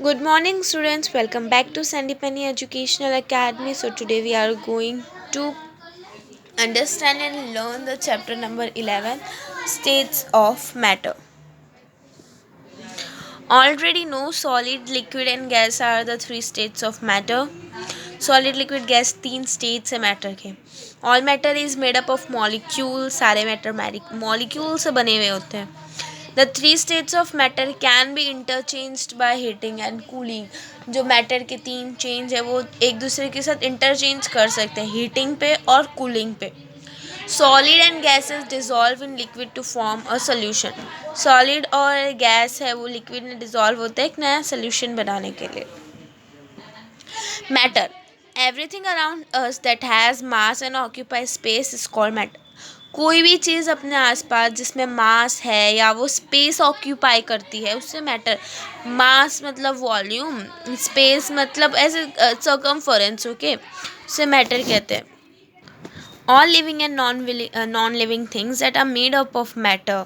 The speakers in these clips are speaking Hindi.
Good morning, students. Welcome back to Sandy Penny Educational Academy. So, today we are going to understand and learn the chapter number 11 States of Matter. Already know solid, liquid, and gas are the three states of matter. Solid liquid gas तीन स्टेट्स है मैटर के. All matter is made up of molecule. सारे मैटर मॉलिक्यूल से बने हुए होते हैं. The three states of matter can be interchanged by heating and cooling. जो मैटर के तीन चेंज है वो एक दूसरे के साथ इंटरचेंज कर सकते हैं हीटिंग पे और कूलिंग पे. Solid and gases dissolve in liquid to form a solution. Solid और गैस है वो लिक्विड में डिजॉल्व होता है एक नया सोल्यूशन बनाने के लिए. Matter everything around us that has mass and occupies space is called matter. कोई भी चीज़ अपने आसपास जिसमें मास है या वो स्पेस ऑक्यूपाई करती है उससे मैटर. मास मतलब वॉल्यूम, स्पेस मतलब ऐसे सर्कमफरेंस. ओके, उससे मैटर कहते हैं. All living and non living things that are made up of matter.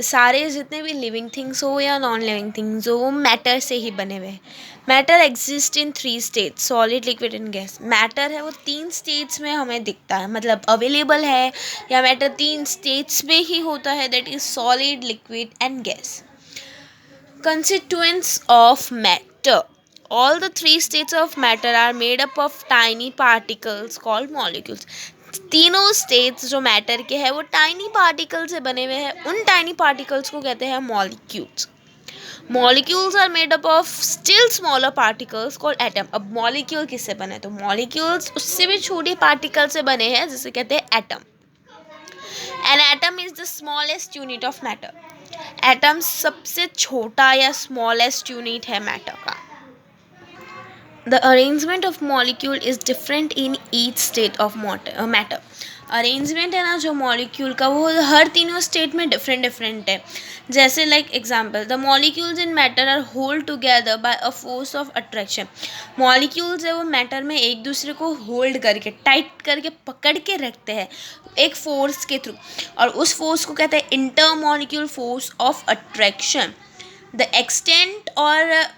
सारे जितने भी लिविंग थिंग्स हो या नॉन लिविंग थिंग्स हो वो मैटर से ही बने हुए हैं. Matter exist in three states solid liquid and gas. Matter है वो तीन स्टेट्स में हमें दिखता है, मतलब अवेलेबल है, या मैटर तीन स्टेट्स में ही होता है, that is solid liquid and gas. Constituents of matter. All the three states of matter are made up of tiny particles called molecules. तीनों स्टेट्स जो मैटर के हैं वो टाइनी पार्टिकल से बने हुए हैं. उन टाइनी पार्टिकल्स को कहते हैं molecules. Molecules are made up of still smaller particles called atom. अब मॉलिक्यूल किससे बने, तो मॉलिक्यूल्स उससे भी छोटी पार्टिकल से बने हैं जिसे कहते हैं atom. An atom is the smallest unit of matter. Atom सबसे छोटा या स्मॉलेस्ट यूनिट है मैटर का. The arrangement of molecule is different in each state of matter. Arrangement है ना जो मॉलिक्यूल का वो हर तीनों स्टेट में डिफरेंट डिफरेंट है. जैसे like example, the molecules in matter are hold together by a force of attraction. Molecules है वो मैटर में एक दूसरे को होल्ड करके टाइट करके पकड़ के रखते हैं एक फोर्स के थ्रू, और उस फोर्स को कहते हैं intermolecular force of attraction. The extent और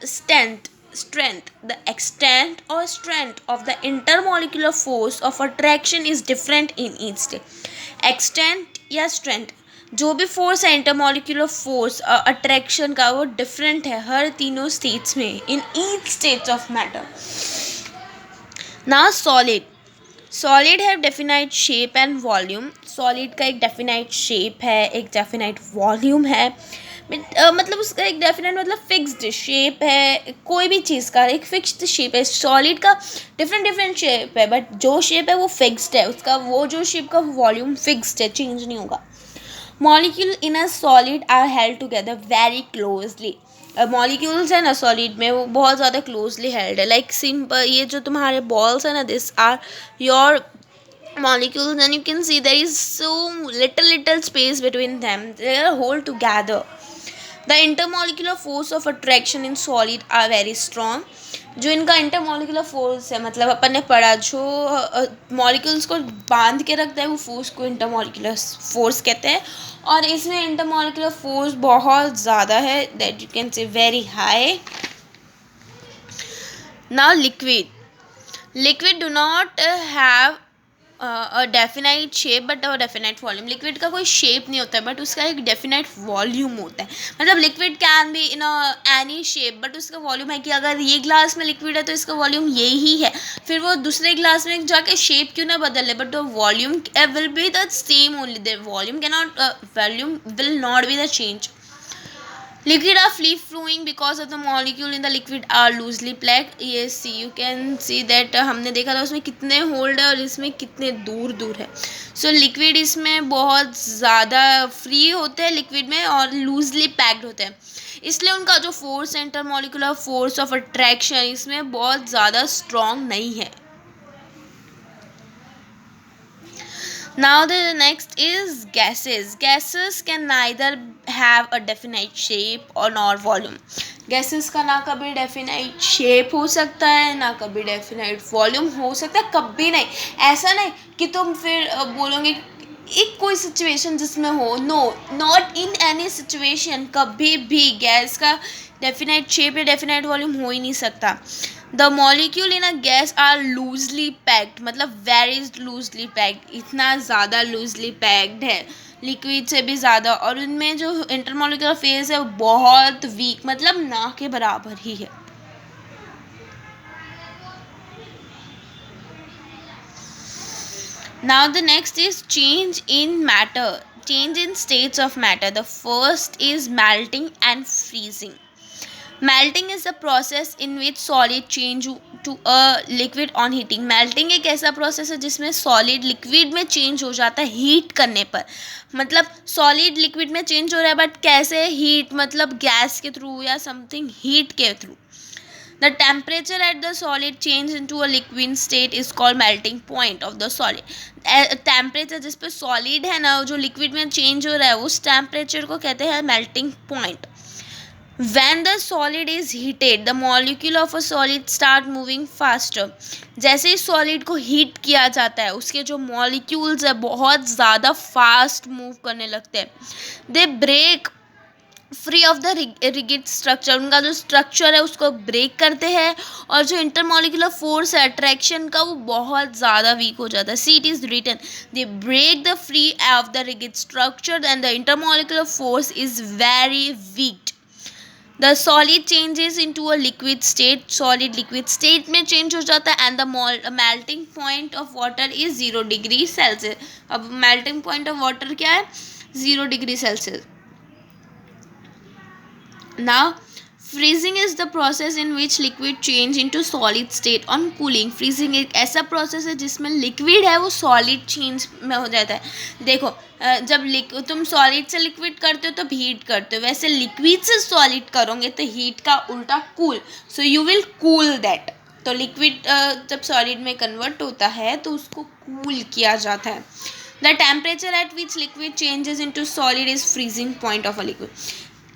the extent or strength of the intermolecular force of attraction is different in each state. Extent या strength जो भी फोर्स है इंटरमोलिकुलर फोर्स अट्रैक्शन का वो डिफरेंट है हर तीनों स्टेट्स में in each states of matter. ना solid have definite shape and volume. Solid का एक डेफिनाइट शेप है, एक डेफिनाइट वॉल्यूम है. मतलब उसका एक डेफिनेट मतलब फिक्स्ड शेप है. कोई भी चीज़ का एक फिक्स्ड शेप है. सॉलिड का डिफरेंट शेप है, बट जो शेप है वो फिक्स्ड है. उसका वो जो शेप का वॉल्यूम फिक्स्ड है, चेंज नहीं होगा. Molecule in a solid are held together very closely. Molecules है ना सॉलिड में वो बहुत ज़्यादा क्लोजली हेल्ड है. लाइक सिंपल ये जो तुम्हारे बॉल्स है ना, this are your molecules, and you can see there is so little space between them. They are hold together. The intermolecular force of attraction in solid are very strong. जो इनका इंटरमोलिकुलर फोर्स है, मतलब अपन ने पढ़ा जो मॉलिक्यूल्स को बांध के रखता है वो फोर्स को इंटरमोलिकुलर फोर्स कहते हैं. और इसमें इंटरमोलिकुलर फोर्स बहुत ज़्यादा है, that you can say very high. Now liquid do not have a definite shape but a definite volume. Liquid का कोई शेप नहीं होता है बट उसका एक डेफिनाइट वॉल्यूम होता है. मतलब liquid can be in any shape but उसका वॉल्यूम है कि अगर ये ग्लास में लिक्विड है तो इसका वॉल्यूम यही है. फिर वो दूसरे ग्लास में जाके शेप क्यों ना बदले, but the volume will be the same only. The volume will not be the change. Liquid are free flowing because of the molecule in the liquid are loosely packed. Yes, see you can see that हमने देखा था उसमें कितने होल्ड है और इसमें कितने दूर दूर है. सो लिक्विड इसमें बहुत ज़्यादा फ्री होते हैं लिक्विड में और लूजली पैक्ड होते हैं, इसलिए उनका जो force intermolecular force of attraction इसमें बहुत ज़्यादा स्ट्रॉन्ग नहीं है. Now the next is gases. Gases can neither have a definite shape or nor volume. Gases का ना कभी definite shape हो सकता है ना कभी definite volume हो सकता है, कभी नहीं. ऐसा नहीं कि तुम फिर बोलोगे एक कोई सिचुएशन जिसमें हो, no, not in any situation, कभी भी गैस का डेफिनेट शेप या डेफिनेट वॉल्यूम हो ही नहीं सकता. The molecule in a gas are loosely packed, मतलब वेरी लूजली पैक्ड, इतना ज़्यादा लूजली पैक्ड है लिक्विड से भी ज़्यादा, और उनमें जो इंटरमोलिकुलर फेज है वो बहुत वीक, मतलब ना के बराबर ही है. Now the next is change in matter, change in states of matter. The first is melting and freezing. Melting is the process in which solid change to a liquid on heating. Melting एक ऐसा प्रोसेस है जिसमें सॉलिड लिक्विड में चेंज हो जाता है हीट करने पर. मतलब सॉलिड लिक्विड में चेंज हो रहा है, बट कैसे? हीट, मतलब गैस के थ्रू या समथिंग हीट के through. The temperature at the solid change into a liquid state is called melting point of the solid. Temperature जिस पे सॉलिड है ना, जो लिक्विड में चेंज हो रहा है, उस टेम्परेचर को कहते हैं melting point. When the solid is heated, the molecule of a solid start moving faster. जैसे ही सॉलिड को हीट किया जाता है, उसके जो मॉलिक्यूल्स है बहुत ज़्यादा फास्ट मूव करने लगते हैं. They break free of the rigid structure, उनका जो स्ट्रक्चर है उसको ब्रेक करते हैं, और जो इंटरमोलिकुलर फोर्स है अट्रैक्शन का वो बहुत ज़्यादा वीक हो जाता है. See it is written, they break the free of the rigid structure and the intermolecular force is very weak. The solid changes into a liquid state, solid liquid state में चेंज हो जाता है. And the melting point of water is 0 degree Celsius. अब मेल्टिंग पॉइंट ऑफ वाटर क्या है? 0 degree Celsius. Now, freezing is the process in which liquid change into solid state on cooling. Freezing एक ऐसा process है जिसमें liquid है वो solid change में हो जाता है. देखो, जब तुम solid से liquid करते हो तो heat करते हो, वैसे liquid से solid करोगे तो heat का उल्टा cool. So you will cool that. तो liquid जब solid में convert होता है तो उसको cool किया जाता है. The temperature at which liquid changes into solid is freezing point of a liquid.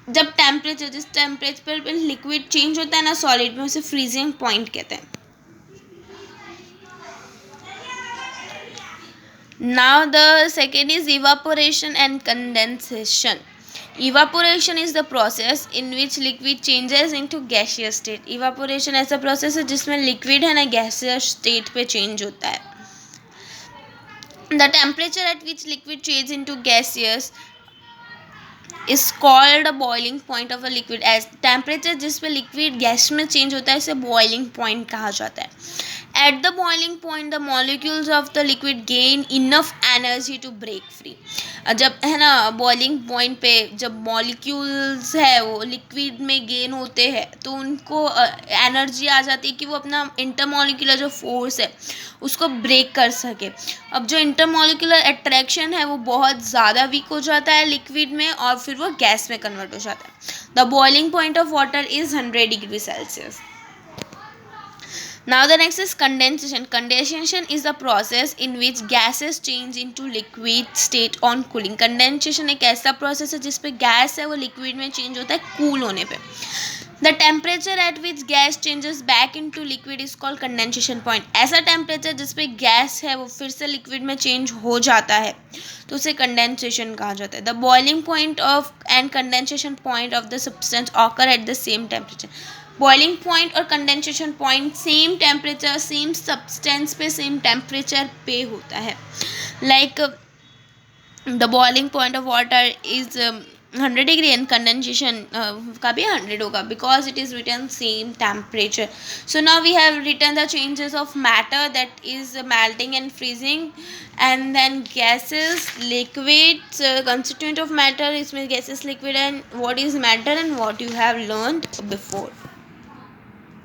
जब टेम्परेचर, जिस टेम्परेचर पर लिक्विड चेंज होता है ना सॉलिड में, उसे फ्रीजिंग पॉइंट कहते हैं. Now the second is evaporation and condensation. Evaporation is the process in which liquid changes into gaseous state. Evaporation ऐसा प्रोसेस है जिसमें लिक्विड है ना गैसियस स्टेट पे चेंज होता है. The temperature at which liquid change into gaseous is called a boiling point of a liquid. As temperature जिस पे लिक्विड गैस में चेंज होता है इसे बॉइलिंग पॉइंट कहा जाता है. At the boiling point the molecules of the liquid gain enough energy to break free. जब है ना बॉइलिंग पॉइंट पे जब मॉलिक्यूल्स है वो लिक्विड में गेन होते हैं तो उनको एनर्जी आ जाती है कि वो अपना इंटरमॉलिक्यूलर जो फोर्स है उसको ब्रेक कर सके. अब जो इंटरमॉलिक्यूलर अट्रैक्शन है वो बहुत ज़्यादा वीक हो जाता है लिक्विड में और फिर वो गैस में कन्वर्ट हो जाता है. The boiling point of water is 100 degree Celsius. Now the next is condensation. Condensation is the process in which gases change into liquid state on cooling. Condensation एक ऐसा process है जिसपे गैस है वो liquid में change होता है cool होने पे. The temperature at which gas changes back into liquid is called condensation point. ऐसा temperature जिसपे गैस है वो फिर से liquid में change हो जाता है तो उसे condensation कहा जाता है. The boiling point of and condensation point of the substance occur at the same temperature. Boiling point और condensation point same temperature same substance पे सेम टेम्परेचर पे होता है. Like the boiling point of water is 100 degree and condensation का भी 100 होगा because it is written same temperature. So now we have written the changes of matter that is melting and freezing and then gases, liquids, constituent of matter, इसमें gases, liquid and what is matter and what you have learned before.